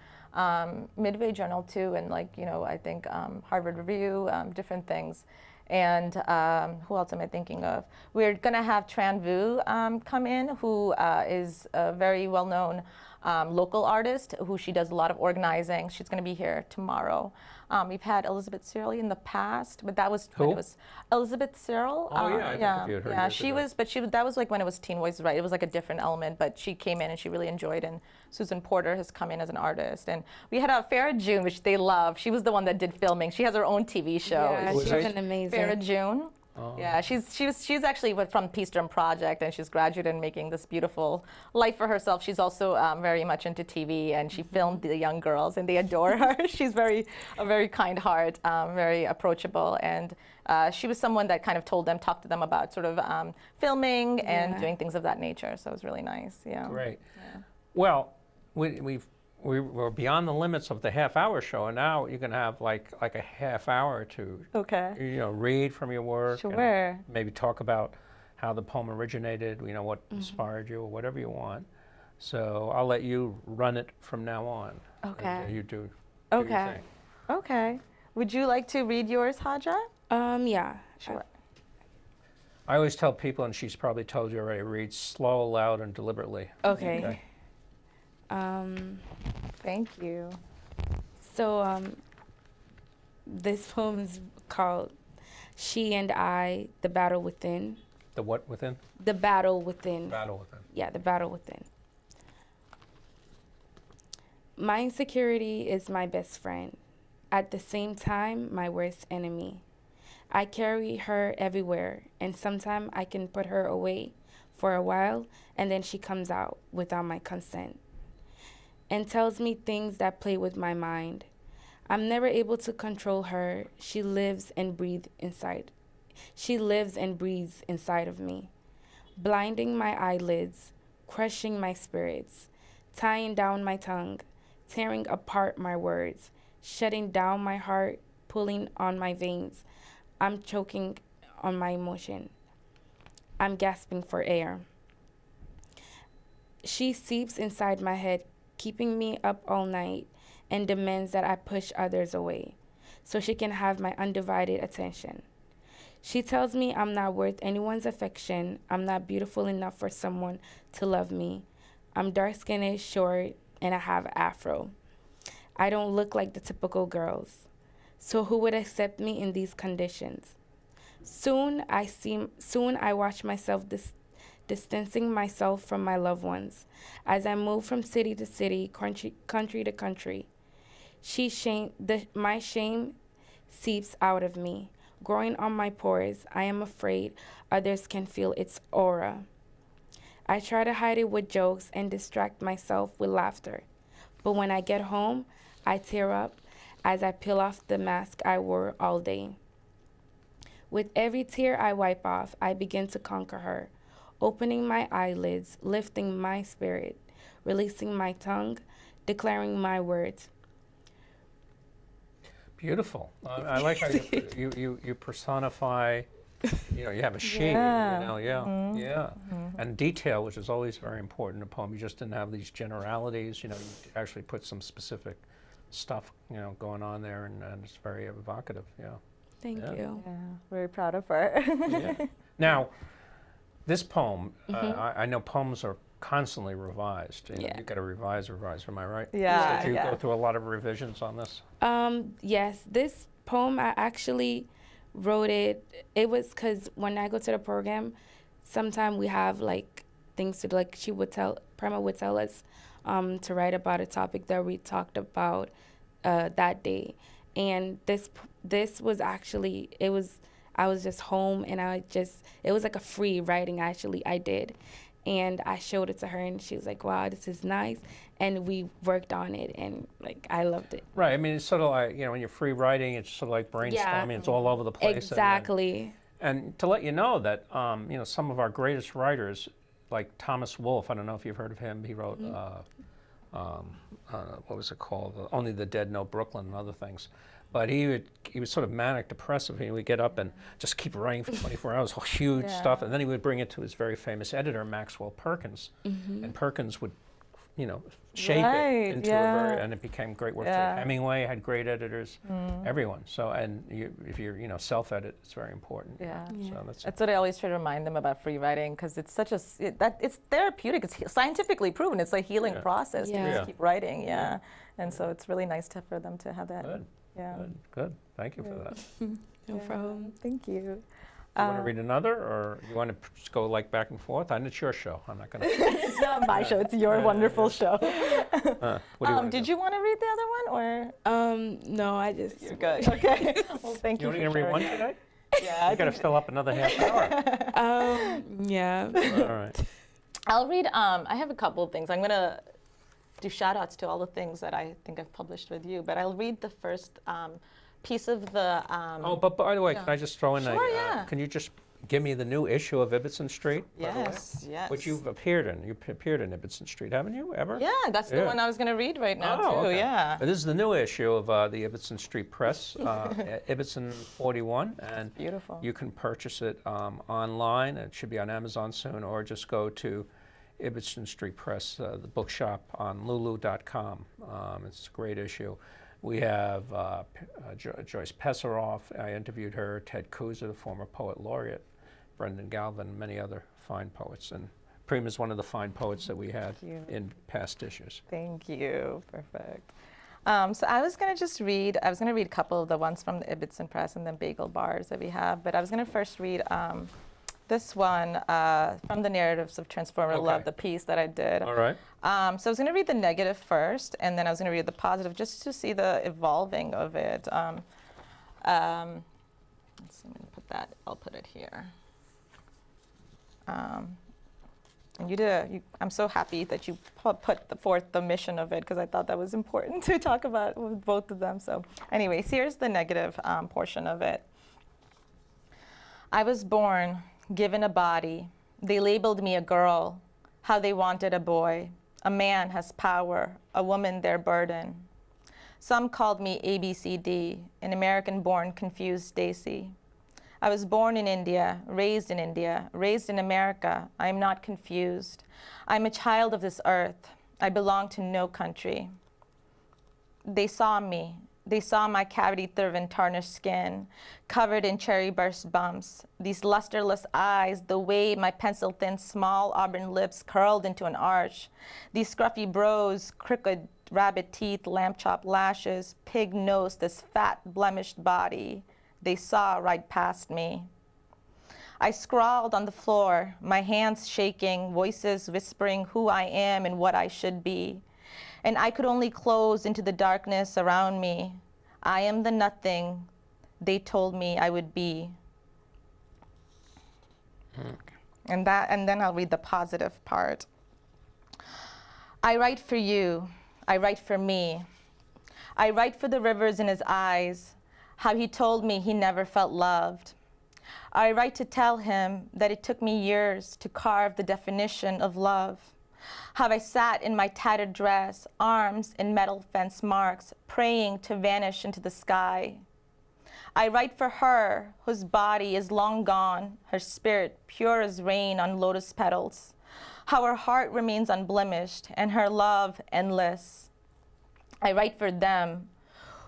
Midway Journal too, and I think Harvard Review, different things. And who else am I thinking of? We're going to have Tran Vu come in, who is a very well-known local artist she does a lot of organizing. She's going to be here tomorrow. We've had Elizabeth Cyril in the past, but that was when it was Elizabeth Cyril. I interviewed her. Yeah, that was like when it was Teen Voices, right? It was like a different element, but she came in and she really enjoyed. And Susan Porter has come in as an artist, and we had Farrah June, which they love. She was the one that did filming. She has her own TV show. Yeah, she's an amazing. Farrah June. Oh. Yeah, she's actually from Peace Drum Project, and she's graduated and making this beautiful life for herself. She's also very much into TV, and she filmed the young girls, and they adore her. She's a very kind heart, very approachable, and she was someone that kind of talked to them about sort of filming and doing things of that nature. So it was really nice. Yeah. Great. Yeah. Well, we're beyond the limits of the half-hour show, and now you're going to have like a half hour to read from your work. Sure. And maybe talk about how the poem originated, what inspired you, or whatever you want. So I'll let you run it from now on. Okay. You do. Okay. Your thing. Okay. Would you like to read yours, Haja? Yeah. Sure. I always tell people, and she's probably told you already, read slow, loud, and deliberately. Okay. Thank you. So this poem is called She and I, The Battle Within. The what within? The Battle Within. Battle within. Yeah, the battle within. My insecurity is my best friend. At the same time, my worst enemy. I carry her everywhere, and sometimes I can put her away for a while, and then she comes out without my consent and tells me things that play with my mind. I'm never able to control her. She lives and breathes inside of me, blinding my eyelids, crushing my spirits, tying down my tongue, tearing apart my words, shutting down my heart, pulling on my veins. I'm choking on my emotion. I'm gasping for air. She seeps inside my head, keeping me up all night, and demands that I push others away so she can have my undivided attention. She tells me I'm not worth anyone's affection. I'm not beautiful enough for someone to love me. I'm dark-skinned, short, and I have an afro. I don't look like the typical girls. So who would accept me in these conditions? Soon I watch myself distancing myself from my loved ones as I move from city to city, country to country. My shame seeps out of me, growing on my pores. I am afraid others can feel its aura. I try to hide it with jokes and distract myself with laughter. But when I get home, I tear up as I peel off the mask I wore all day. With every tear I wipe off, I begin to conquer her, opening my eyelids, lifting my spirit, releasing my tongue, declaring my words. Beautiful. I like how you personify, you have a she, and detail, which is always very important in a poem. You just didn't have these generalities, you actually put some specific stuff, going on there, and it's very evocative, Thank you. Yeah, very proud of her. Yeah. Now, this poem, I know poems are constantly revised. You've got to revise, am I right? Yeah. So do you go through a lot of revisions on this? Yes, this poem, I actually wrote it. It was because when I go to the program, sometimes we have like things to do. Like Prema would tell us to write about a topic that we talked about that day. And this was actually, I was just home, and it was like a free writing I did. And I showed it to her, and she was like, wow, this is nice. And we worked on it, and like, I loved it. Right, I mean, it's sort of like, when you're free writing, it's sort of like brainstorming, it's all over the place. Exactly. And to let you know that, some of our greatest writers, like Thomas Wolfe, I don't know if you've heard of him, he wrote, what was it called? Only the Dead Know Brooklyn and other things. But he was sort of manic depressive. He would get up and just keep writing for 24 hours, huge stuff, and then he would bring it to his very famous editor, Maxwell Perkins, and Perkins would, shape it into and it became great work. Yeah. Hemingway had great editors, everyone. So, and if you're, self-edit, it's very important. Yeah. So that's what I always try to remind them about free writing, because it's such it's therapeutic. It's scientifically proven. It's a healing process to just keep writing. Yeah. And so it's really nice for them to have that. Good. Yeah. Good. Thank you for that. No problem. Thank you. You want to read another, or you want to just go like back and forth? It's your show. I'm not going to. It's not my show. It's your wonderful show. Did you want to read the other one, or? No, I just. You're good. Okay. Well, thank you. You're only going to read one today? Yeah. You got to fill up another half hour. Yeah. All right. I'll read. I have a couple of things. I'm going to do shout outs to all the things that I think I've published with you, but I'll read the first piece of the. But by the way, can I just throw in Sure, can you just give me the new issue of Ibbotson Street? Yes. Which you've appeared in. You appeared in Ibbotson Street, haven't you, ever? Yeah, that's the one I was going to read right now, too. Okay. Yeah. But this is the new issue of the Ibbotson Street Press, Ibbotson 41. And beautiful. You can purchase it online. It should be on Amazon soon, or just go to Ibbotson Street Press, the bookshop on lulu.com. It's a great issue. We have Joyce Pesaroff. I interviewed her, Ted Kuza, the former poet laureate, Brendan Galvin, many other fine poets. And Prema is one of the fine poets that we had in past issues. Thank you. Perfect. So I was going to read a couple of the ones from the Ibbotson Press and the bagel bars that we have, but I was going to first read this one from the Narratives of Transformative Love, the piece that I did. All right. So I was going to read the negative first, and then I was going to read the positive, just to see the evolving of it. Let's see, I'm going to put that. I'll put it here. And I'm so happy that you put forth the mission of it, because I thought that was important to talk about with both of them. So, anyways, here's the negative portion of it. I was born, given a body. They labeled me a girl, how they wanted a boy. A man has power, a woman their burden. Some called me ABCD, an American-born confused Stacy. I was born in India, raised in America. I am not confused. I'm a child of this earth. I belong to no country. They saw me. They saw my cavity-thriven tarnished skin, covered in cherry-burst bumps, these lusterless eyes, the way my pencil-thin small auburn lips curled into an arch, these scruffy brows, crooked rabbit teeth, lamb-chopped lashes, pig-nosed, this fat, blemished body. They saw right past me. I scrawled on the floor, my hands shaking, voices whispering who I am and what I should be. And I could only close into the darkness around me. I am the nothing they told me I would be. And then I'll read the positive part. I write for you. I write for me. I write for the rivers in his eyes, how he told me he never felt loved. I write to tell him that it took me years to carve the definition of love. How I sat in my tattered dress, arms in metal fence marks, praying to vanish into the sky. I write for her, whose body is long gone, her spirit pure as rain on lotus petals. How her heart remains unblemished and her love endless. I write for them,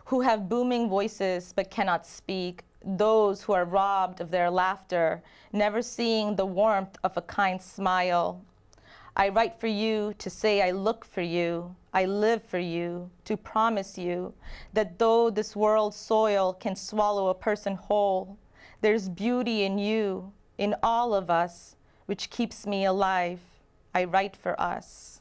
who have booming voices but cannot speak, those who are robbed of their laughter, never seeing the warmth of a kind smile. I write for you to say I look for you, I live for you, to promise you that though this world's soil can swallow a person whole, there's beauty in you, in all of us, which keeps me alive. I write for us.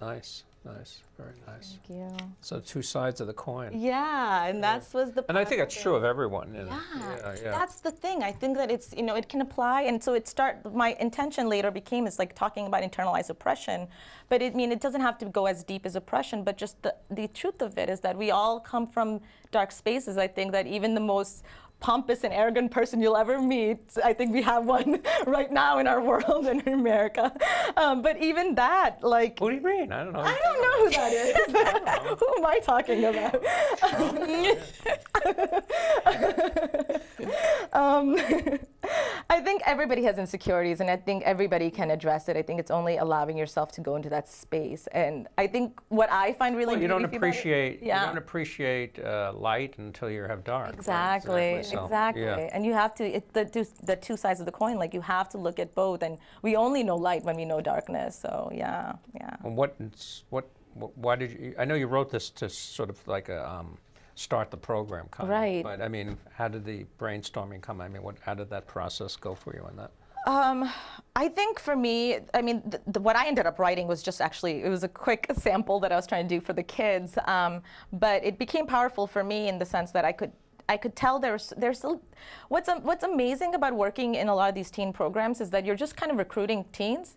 Nice, nice, very nice. Thank you. So two sides of the coin. Yeah, and that was the. And I think that's true of everyone. You know? Yeah, that's the thing. I think that it's, it can apply, and so my intention later became is like talking about internalized oppression, but it doesn't have to go as deep as oppression, but just the truth of it is that we all come from dark spaces. I think that even the most pompous and arrogant person you'll ever meet, I think we have one right now in our world and in America. But even that, like... What do you mean? I don't know. I don't know who that is. Who am I talking about? I think everybody has insecurities, and I think everybody can address it. I think it's only allowing yourself to go into that space. And I think what I find really you don't appreciate you don't appreciate light until you have dark. Exactly. Right? So, exactly. yeah. And you have to, the two sides of the coin, like you have to look at both. And we only know light when we know darkness. So yeah. And why did you, I know you wrote this to sort of like a, start the program kind right. of, but I mean, how did the brainstorming come? I mean, how did that process go for you on that? I think for me, what I ended up writing was just actually, it was a quick sample that I was trying to do for the kids, but it became powerful for me in the sense that I could tell there's what's amazing about working in a lot of these teen programs is that you're just kind of recruiting teens.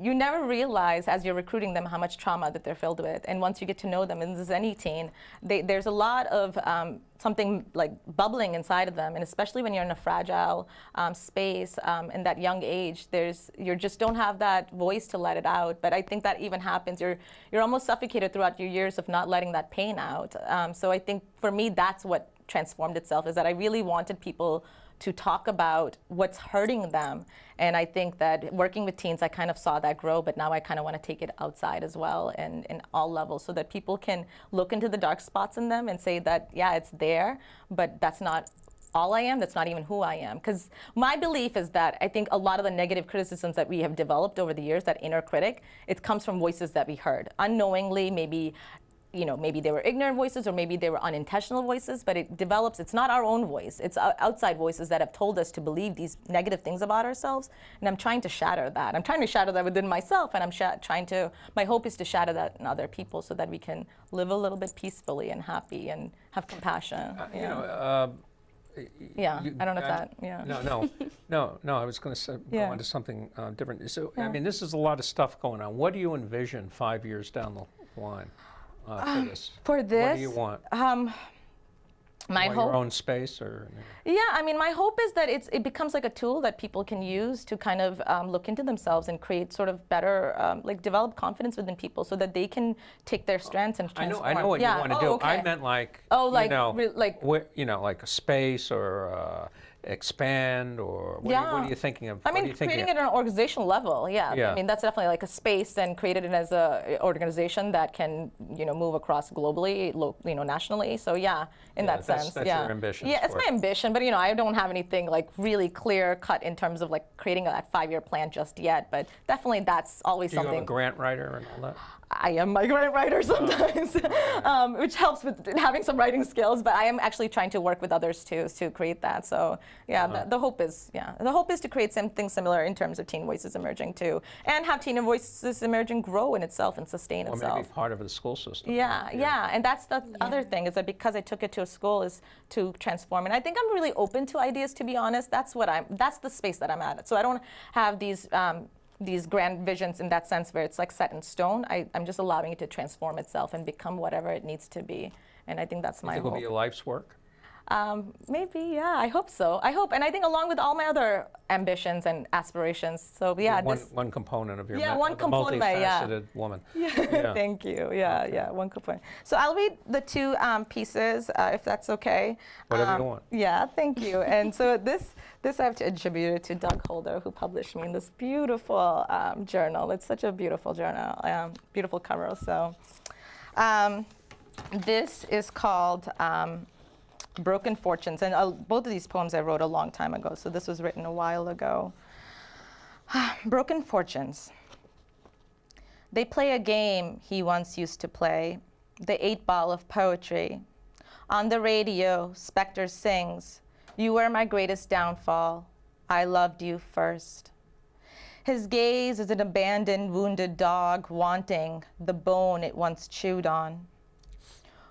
You never realize as you're recruiting them how much trauma that they're filled with, and once you get to know them, and this is any teen, there's a lot of something like bubbling inside of them, and especially when you're in a fragile space in that young age, you just don't have that voice to let it out. But I think that even happens. You're almost suffocated throughout your years of not letting that pain out. So I think for me, that's what transformed itself, is that I really wanted people to talk about what's hurting them. And I think that working with teens, I kind of saw that grow, but now I kind of want to take it outside as well, and in all levels, so that people can look into the dark spots in them and say that, yeah, it's there, but that's not all I am, that's not even who I am. Because my belief is that I think a lot of the negative criticisms that we have developed over the years, that inner critic, it comes from voices that we heard unknowingly, maybe they were ignorant voices, or maybe they were unintentional voices, but it's not our own voice. It's outside voices that have told us to believe these negative things about ourselves, and I'm trying to shatter that. I'm trying to shatter that within myself, and my hope is to shatter that in other people so that we can live a little bit peacefully and happy and have compassion. I don't know if that, No, I was going to go on to something different. So, I mean, this is a lot of stuff going on. What do you envision 5 years down the line? For this? For this? What do you want? My hope. Your own space, or? Yeah, I mean, my hope is that it becomes like a tool that people can use to kind of look into themselves and create sort of better, develop confidence within people, so that they can take their strengths and transform. I know what you want to do. Okay. I meant like, like a space or expand, or what are you thinking of? I mean, creating it at an organizational level, yeah. I mean, that's definitely like a space, and created it as an organization that can, move across globally, nationally. So yeah, in that sense, that's your ambition. Yeah, it's my ambition, but I don't have anything like really clear cut in terms of like creating a 5-year plan just yet. But definitely, that's always something. Do you have a grant writer and all that? I am my grant writer sometimes, which helps with having some writing skills, but I am actually trying to work with others too to create that. So the hope is, the hope is to create something similar in terms of teen voices emerging too, and have teen voices emerging grow in itself and sustain Or itself. maybe part of the school system. Yeah, and that's the other thing, is that because I took it to a school is to transform. And I think I'm really open to ideas, to be honest. That's the space that I'm at. So I don't have these grand visions in that sense where it's like set in stone. I'm just allowing it to transform itself and become whatever it needs to be. And I think that's my hope. It will be your life's work? Maybe, yeah, I hope so. I hope, and I think along with all my other ambitions and aspirations. So yeah, one component of your multifaceted woman. Yeah. Thank you. Yeah, one component. So I'll read the two pieces, if that's okay. Whatever you want. Yeah, thank you. And so this I have to attribute it to Doug Holder, who published me in this beautiful journal. It's such a beautiful journal, beautiful cover. So this is called Broken Fortunes, and both of these poems I wrote a long time ago, so this was written a while ago. Broken Fortunes. They play a game he once used to play, the 8-ball of poetry. On the radio, Spectre sings, "You were my greatest downfall. I loved you first." His gaze is an abandoned, wounded dog wanting the bone it once chewed on.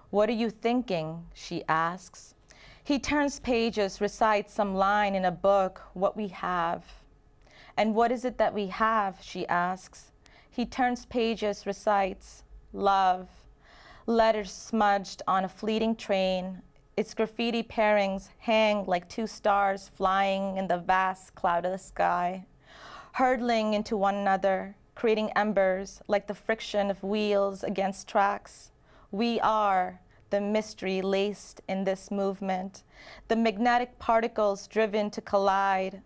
"What are you thinking?" she asks. He turns pages, recites some line in a book, what we have. "And what is it that we have?" she asks. He turns pages, recites love. Letters smudged on a fleeting train. Its graffiti pairings hang like two stars flying in the vast cloudless sky, hurtling into one another, creating embers like the friction of wheels against tracks. We are the mystery laced in this movement, the magnetic particles driven to collide.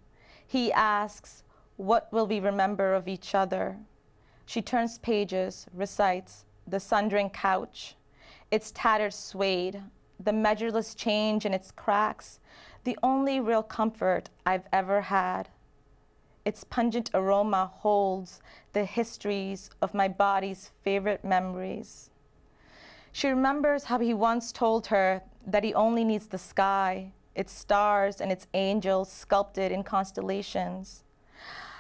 He asks, what will we remember of each other? She turns pages, recites the sundering couch, its tattered suede, the measureless change in its cracks, the only real comfort I've ever had. Its pungent aroma holds the histories of my body's favorite memories. She remembers how he once told her that he only needs the sky, its stars and its angels sculpted in constellations.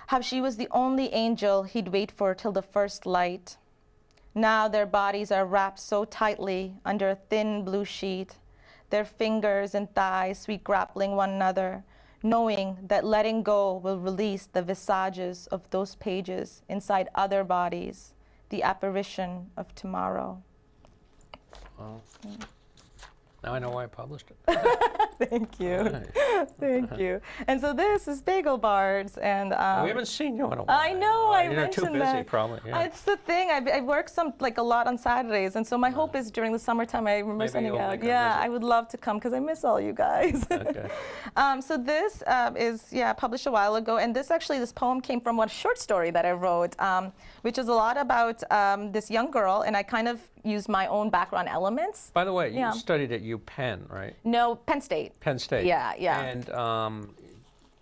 How she was the only angel he'd wait for till the first light. Now their bodies are wrapped so tightly under a thin blue sheet, their fingers and thighs sweet grappling one another, knowing that letting go will release the visages of those pages inside other bodies, the apparition of tomorrow. Wow. Now I know why I published it. Thank you. Nice. Thank you. And so this is Bagel Bards, and we haven't seen you in a while. I know. I You're mentioned too busy, that. probably. Yeah. It's the thing. I work a lot on Saturdays, and so my hope is during the summertime I remember Maybe sending you'll out. make a Yeah, visit. I would love to come because I miss all you guys. Okay. So this is published a while ago, and this poem came from one short story that I wrote, which is a lot about this young girl, and I kind of used my own background elements. By the way, you studied at UPenn, right? No, Penn State. Penn State. Yeah. And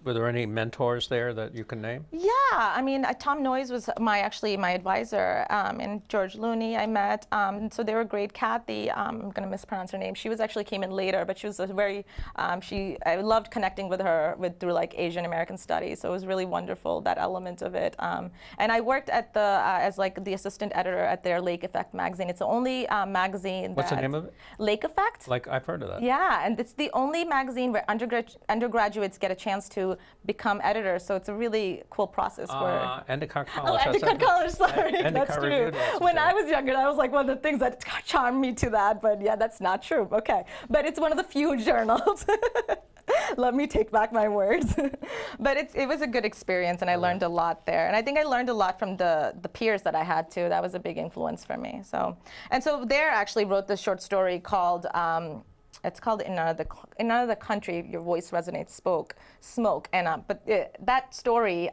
were there any mentors there that you can name? Yeah, I mean, Tom Noyes was my advisor, and George Looney I met. So they were great. Kathy, I'm going to mispronounce her name. She came in later, but she was a very, I loved connecting with her through like Asian American studies. So it was really wonderful, that element of it. And I worked at as the assistant editor at their Lake Effect magazine. It's the only magazine. What's the name of it? Lake Effect. Like, I've heard of that. Yeah, and it's the only magazine where undergraduates get a chance to become editors, so it's a really cool process. Endicott College. Endicott College, sorry. That's true. When I was younger, that was like one of the things that charmed me to that, but yeah, that's not true. Okay, but it's one of the few journals. Let me take back my words. But it was a good experience, and I learned a lot there. And I think I learned a lot from the peers that I had too. That was a big influence for me. So there I actually wrote this short story called it's called In Another Country, Your Voice Resonates, Smoke. And that story,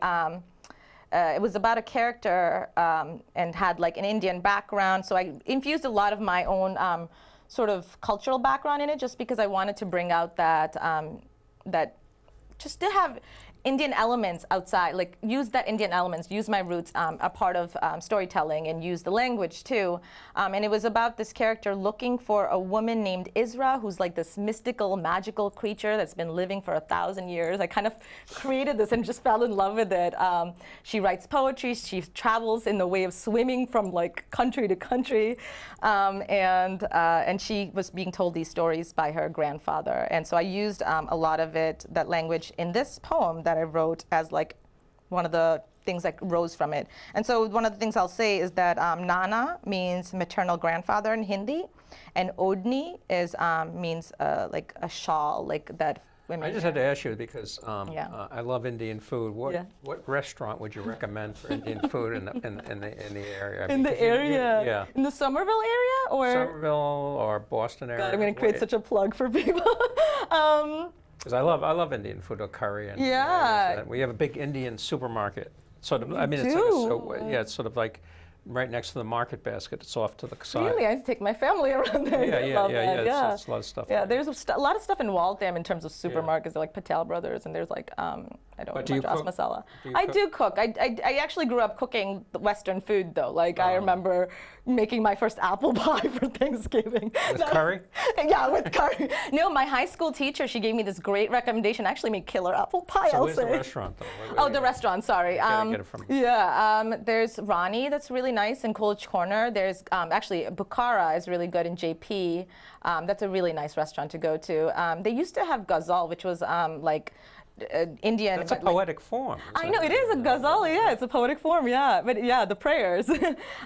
it was about a character and had like an Indian background. So I infused a lot of my own sort of cultural background in it, just because I wanted to bring out that just to have Indian elements outside, like use that Indian elements, use my roots, a part of storytelling, and use the language too. And it was about this character looking for a woman named Isra, who's like this mystical, magical creature that's been living for 1,000 years. I kind of created this and just fell in love with it. She writes poetry. She travels in the way of swimming from like country to country, and she was being told these stories by her grandfather. And so I used a lot of it, that language, in this poem that I wrote as like one of the things that rose from it. And so one of the things I'll say is that Nana means maternal grandfather in Hindi, and Odni is means like a shawl, like that women. I just had to ask you because Yeah. I love Indian food. What Yeah. what restaurant would you recommend for Indian food in the area? In the Because you- area? yeah. In the Somerville area? Or? Somerville or Boston area. God, I'm going to create such a plug for people. Because I love Indian food, or curry, and Yeah. we have a big Indian supermarket. Sort of, I mean, it's sort of like right next to the market basket. It's off to the side. Really? I have to take my family around there. Yeah. Love that. It's a lot of stuff. Yeah, there. there's a lot of stuff in Waltham in terms of supermarkets, like Patel Brothers, and there's like I don't But know do much you cook? masala. Do you I cook? do cook. I actually grew up cooking the Western food though. Like I remember making my first apple pie for Thanksgiving. With curry? Yeah, with curry. No, my high school teacher, she gave me this great recommendation. I actually made killer apple pie. So I'll where's the say. restaurant though? Oh, the restaurant, sorry. Get it from- Yeah, there's Rani that's really nice in Coolidge Corner. There's actually Bukhara is really good in JP. That's a really nice restaurant to go to. They used to have ghazal, which was like Indian. That's a but, like, poetic form. I know it is a ghazal, yeah, it's a poetic form, yeah, but yeah, the prayers.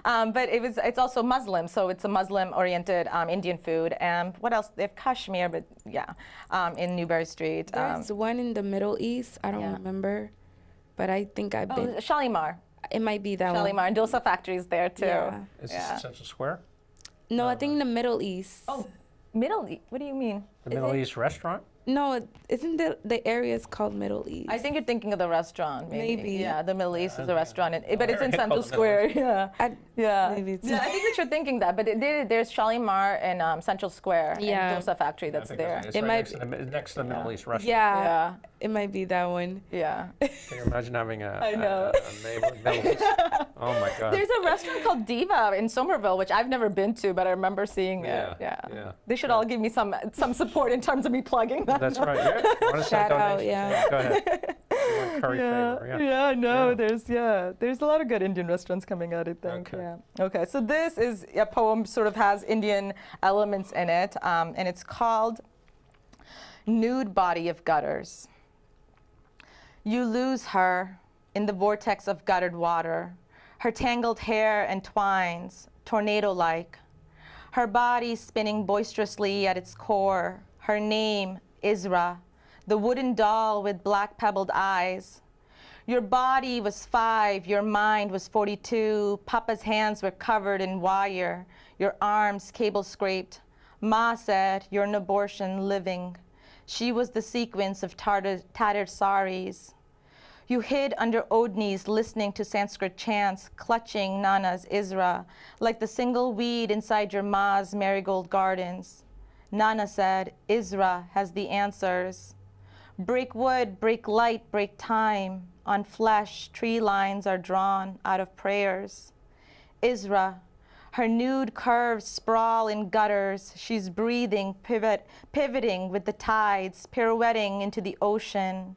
But it's also Muslim, so it's a Muslim-oriented Indian food. And what else? They have Kashmir, but yeah, in Newbury Street. There's one in the Middle East. I don't Yeah. remember, but I think I've Oh, been. Shalimar. It might be that one. Shalimar, and Dosa Factory is there too. Yeah. Is Yeah. this Central Square? No, I think the Middle East. Oh, Middle East. What do you mean? The Middle East restaurant? No, isn't the area is called Middle East? I think you're thinking of the restaurant, maybe. Maybe. Yeah, the Middle East is a restaurant, but it's in Area Central called the Middle Square. Yeah. Yeah. Maybe it's Yeah, I think that you're thinking that, but there's Shalimar and Central Square Yeah. and Dosa Factory that's there. It's It right might next to the Middle East restaurant. Yeah, Yeah. it might be that one. Yeah. Can you imagine having I know. a neighbor Middle East? Oh my God. There's a restaurant called Diva in Somerville, which I've never been to, but I remember seeing Yeah, it. Yeah. yeah. They should all give me some support in terms of me plugging that. That's right. Yeah. You want to Shout send out, donations? yeah. Go ahead. You want curry favor? Yeah. no, Yeah. there's a lot of good Indian restaurants coming out, I think. Okay. Yeah. Okay, so this is a poem, sort of has Indian elements in it, and it's called Nude Body of Gutters. You lose her in the vortex of guttered water. Her tangled hair entwines, tornado-like. Her body spinning boisterously at its core. Her name, Isra, the wooden doll with black pebbled eyes. Your body was 5, your mind was 42. Papa's hands were covered in wire, your arms cable scraped. Ma said, you're an abortion living. She was the sequence of tattered saris. You hid under Odnis listening to Sanskrit chants, clutching Nana's Isra, like the single weed inside your ma's marigold gardens. Nana said, Isra has the answers. Break wood, break light, break time. On flesh, tree lines are drawn out of prayers. Isra, her nude curves sprawl in gutters. She's breathing, pivoting with the tides, pirouetting into the ocean.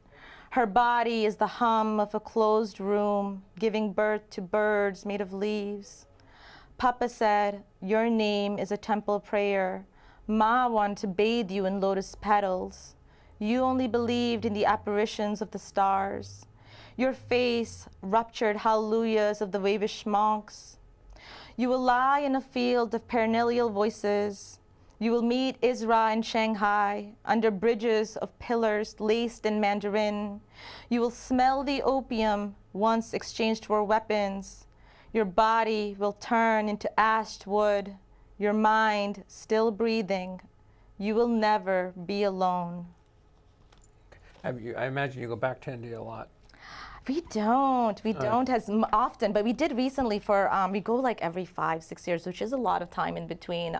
Her body is the hum of a closed room, giving birth to birds made of leaves. Papa said, your name is a temple prayer. Ma wanted to bathe you in lotus petals. You only believed in the apparitions of the stars. Your face ruptured hallelujahs of the wavish monks. You will lie in a field of perennial voices. You will meet Isra in Shanghai, under bridges of pillars laced in Mandarin. You will smell the opium once exchanged for weapons. Your body will turn into ashed wood, your mind still breathing. You will never be alone. I imagine you go back to India a lot. We don't. We don't as often, but we did recently for, we go like every 5-6 years, which is a lot of time in between.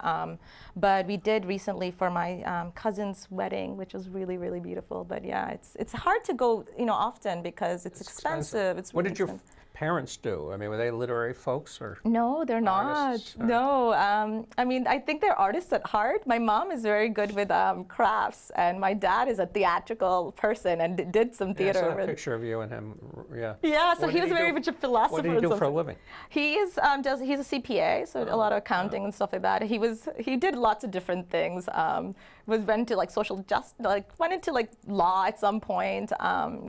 But we did recently for my cousin's wedding, which was really, really beautiful. But yeah, it's hard to go, often because it's expensive. It's What really did your expensive. parents do? I mean, were they literary folks or? No, they're not. Artists, or- No, I mean, I think they're artists at heart. My mom is very good with crafts, and my dad is a theatrical person and did some Yeah, I theater. saw a picture of you and him. Yeah. Yeah, so What he did was very do? much a philosopher. What did he and do stuff. for a living? He is he's a CPA, so a lot of accounting and stuff like that. He did lots of different things. Went into like social justice, went into like law at some point.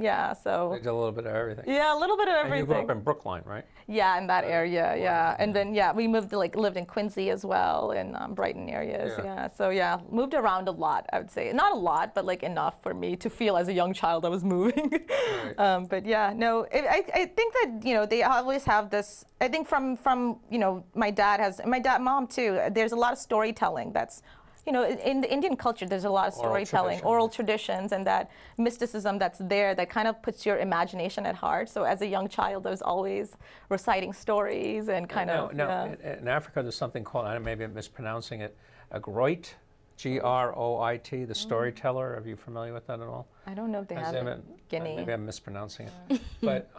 Yeah, so They did a little bit of everything. yeah, a little bit of And everything. you grew up in Brookline, right? Yeah, in that area, yeah. And then we moved to lived in Quincy as well, in Brighton areas. Yeah. Yeah. So yeah, moved around a lot. I would say not a lot, but like enough for me to feel as a young child I was moving. Right. But yeah, no, I think that they always have this. I think from my mom too. There's a lot of storytelling that's. In the Indian culture, there's a lot of storytelling, oral traditions, and that mysticism that's there that kind of puts your imagination at heart. So as a young child, I was always reciting stories and kind of. No, in Africa, there's something called, I maybe I'm mispronouncing it, a groit, Groit, the storyteller. Are you familiar with that at all? I don't know if they have it in Guinea. Maybe I'm mispronouncing it. But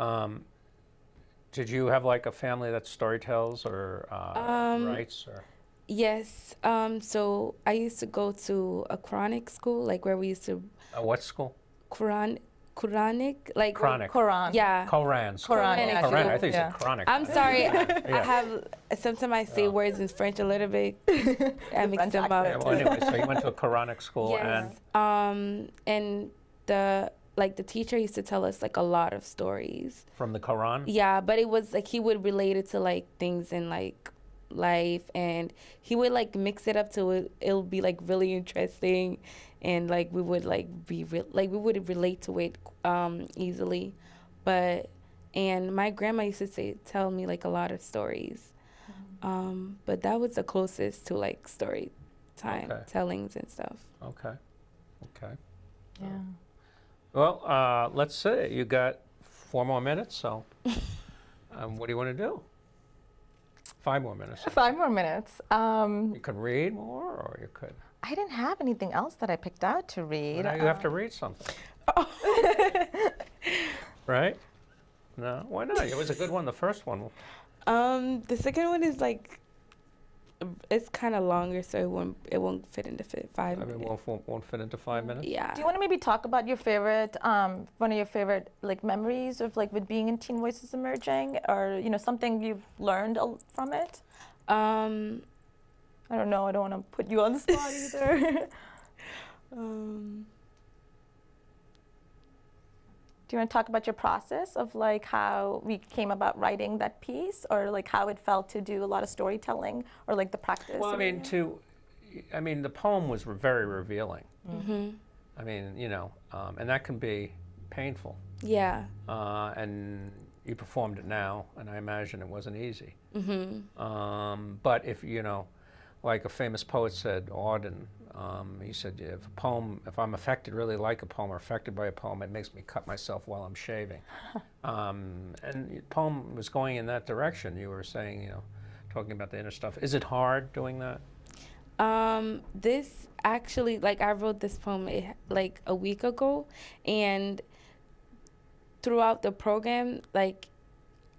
did you have like a family that storytells or writes? Or? Yes. So I used to go to a Quranic school, like where we used to What school? Quranic, like Chronic. Quran. Yeah. Koran school. Quran, yeah. Koran. I Yeah. think you said chronic. I'm sorry. I Yeah. have sometimes I say words in French a little bit. I mix French them accent. up. Yeah, well, anyway, so you went to a Quranic school Yes. and And the teacher used to tell us like a lot of stories. from the Quran? Yeah, but it was like he would relate it to like things in like life, and he would like mix it up to it'll be like really interesting, and like we would like we would relate to it easily. And my grandma used to tell me like a lot of stories, but that was the closest to like story time tellings and stuff. Okay. Okay. Yeah. Well, let's see. You got 4 more minutes, so what do you want to do? 5 more minutes. 5 more minutes. You could read more, or you could. I didn't have anything else that I picked out to read. Well, now you have to read something. Right? No? Why not? It was a good one, the first one. The second one is like it's kind of longer, so it won't fit into 5 I mean, minutes. won't fit into 5 minutes? Yeah. Do you want to maybe talk about your favorite, one of your favorite like memories of like with being in Teen Voices Emerging, or something you've learned from it? I don't know. I don't want to put you on the spot either. Do you want to talk about your process of like how we came about writing that piece, or like how it felt to do a lot of storytelling, or like the practice? Well, I mean, the poem was very revealing. Mm-hmm. I mean, and that can be painful. Yeah. And you performed it now, and I imagine it wasn't easy. Mm-hmm. But if, like a famous poet said, Auden, he said, if I'm affected, really like a poem or affected by a poem, it makes me cut myself while I'm shaving. And the poem was going in that direction. You were saying, talking about the inner stuff. Is it hard doing that? This actually, like I wrote this poem like a week ago, and throughout the program, like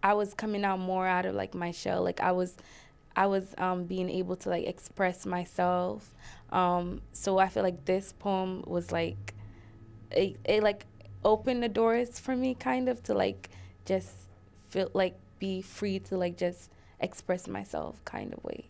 I was coming out more out of like my shell. Like I was being able to like express myself. So I feel like this poem was like, it like opened the doors for me kind of to like just feel like be free to like just express myself kind of way.